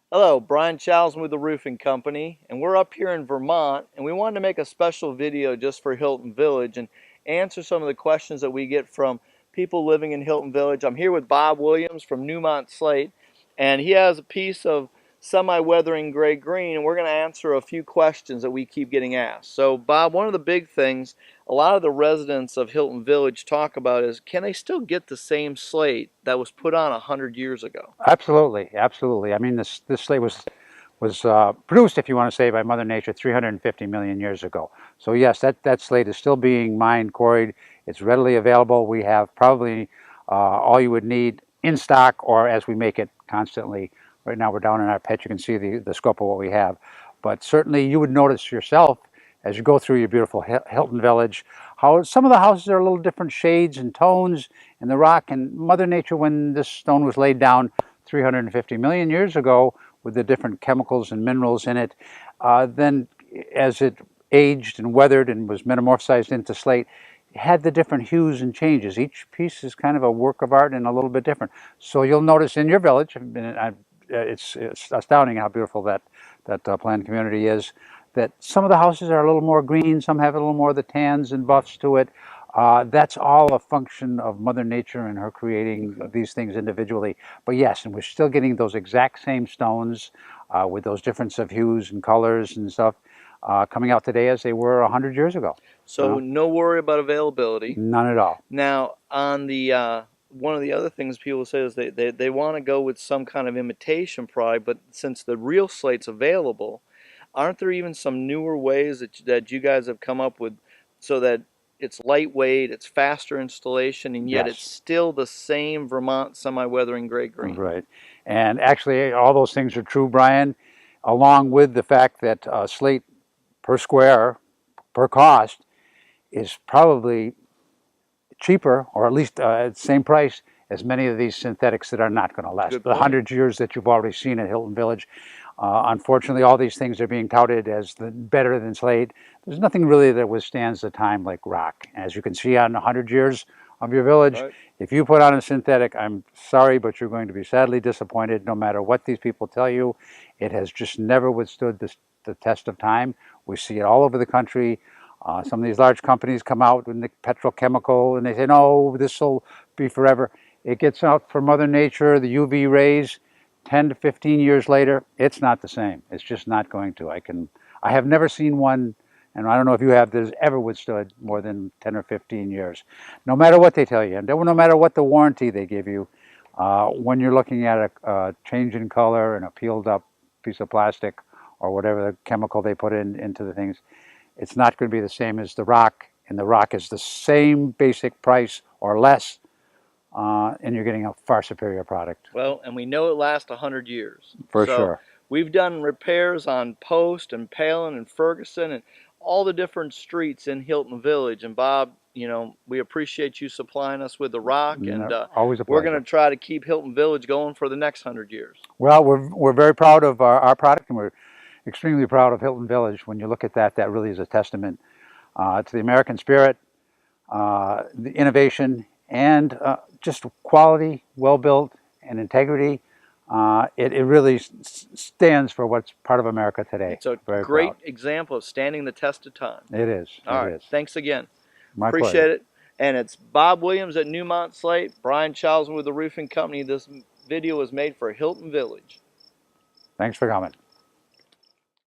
Hello, Brian Chalsma with the Roofing Company, and we're up here in Vermont, and we wanted to make a special video just for Hilton Village and answer some of the questions that we get from people living in Hilton Village. I'm here with Bob Williams from Newmont Slate, and he has a piece of semi-weathering gray green, and we're going to answer a few questions that we keep getting asked. So, Bob, one of the big things a lot of the residents of Hilton Village talk about is, can they still get the same slate that was put on 100 years ago? Absolutely, absolutely. I mean, this slate was produced, if you want to say, by Mother Nature 350 million years ago. So yes, that slate is still being mined, quarried. It's readily available. We have probably all you would need in stock, or as we make it constantly. Right now, we're down in our pit. You can see the scope of what we have. But certainly, you would notice yourself as you go through your beautiful Hilton Village, how some of the houses are a little different shades and tones in the rock. And Mother Nature, when this stone was laid down 350 million years ago, with the different chemicals and minerals in it, then as it aged and weathered and was metamorphosized into slate, it had the different hues and changes. Each piece is kind of a work of art and a little bit different. So you'll notice in your village, it's astounding how beautiful that planned community is, that some of the houses are a little more green, some have a little more of the tans and buffs to it. That's all a function of Mother Nature and her creating these things individually. But yes, and we're still getting those exact same stones with those difference of hues and colors and stuff coming out today as they were 100 years ago. So no worry about availability. None at all. Now, on the one of the other things people say is they want to go with some kind of imitation product, but since the real slate's available, aren't there even some newer ways that you guys have come up with so that it's lightweight, it's faster installation, and yet it's Yes. still the same Vermont semi-weathering gray green? Right. And actually, all those things are true, Brian, along with the fact that slate per square, per cost, is probably cheaper, or at least at the same price as many of these synthetics that are not going to last. Good The point. 100 years that you've already seen at Hilton Village, unfortunately, all these things are being touted as better than slate. There's nothing really that withstands the time like rock. As you can see on 100 years of your village, Right. if you put on a synthetic, I'm sorry, but you're going to be sadly disappointed no matter what these people tell you. It has just never withstood the test of time. We see it all over the country. Some of these large companies come out with the petrochemical and they say, no, this will be forever. It gets out for Mother Nature, the UV rays, 10 to 15 years later, it's not the same. It's just not going to. I have never seen one, and I don't know if you have, that has ever withstood more than 10 or 15 years. No matter what they tell you, and no matter what the warranty they give you, when you're looking at a change in color and a peeled up piece of plastic or whatever the chemical they put into the things, it's not going to be the same as the rock, and the rock is the same basic price or less, and you're getting a far superior product. Well, and we know it lasts 100 years. For So sure. we've done repairs on Post and Palin and Ferguson and all the different streets in Hilton Village. And Bob, we appreciate you supplying us with the rock, and Always a we're pleasure. going to try to keep Hilton Village going for the next 100 years. Well, we're very proud of our product, and we're extremely proud of Hilton Village. When you look at that, that really is a testament to the American spirit, the innovation, and just quality, well built, and integrity. It really stands for what's part of America today. It's a Very great proud. example of standing the test of time. It is. All It right, is. thanks again. My Appreciate pleasure. it. And it's Bob Williams at Newmont Slate, Brian Chalsma with the Roofing Company. This video was made for Hilton Village. Thanks for coming.